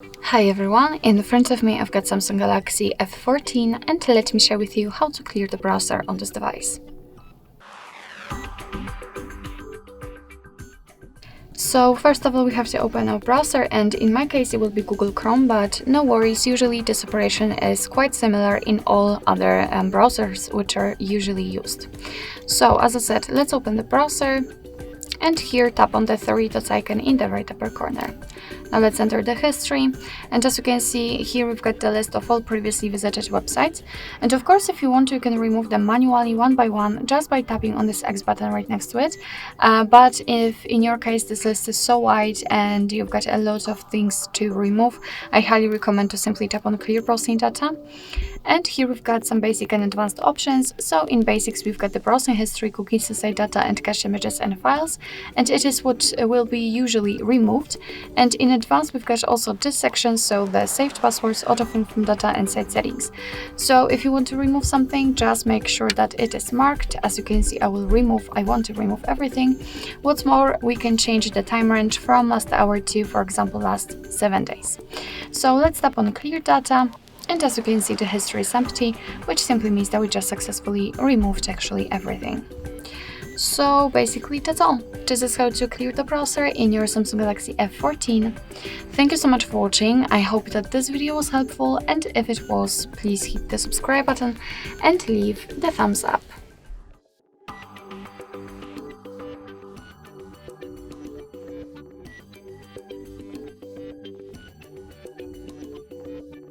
Hi everyone, in front of me I've got Samsung Galaxy F14 and let me share with you how to clear the browser on this device. So first of all we have to open our browser, and in my case it will be Google Chrome, but no worries, usually this operation is quite similar in all other browsers which are usually used. So as I said, let's open the browser. And here tap on the three dots icon in the right upper corner. Now let's enter the history, and as you can see here we've got the list of all previously visited websites, and of course if you want to you can remove them manually one by one just by tapping on this X button right next to it, but if in your case this list is so wide and you've got a lot of things to remove, I highly recommend to simply tap on clear browsing data. And here we've got some basic and advanced options. So in basics we've got the browsing history, cookies, site data and cache images and files, and it is what will be usually removed. And in advanced we've got also this section, so the saved passwords, autofill from data and site settings. So if you want to remove something, just make sure that it is marked. As you can see, I want to remove everything. What's more, we can change the time range from last hour to, for example, last 7 days. So let's tap on clear data. And as you can see, the history is empty, which simply means that we just successfully removed actually everything. So basically that's all. This is how to clear the browser in your Samsung Galaxy F14. Thank you so much for watching. I hope that this video was helpful, and if it was, please hit the subscribe button and leave the thumbs up.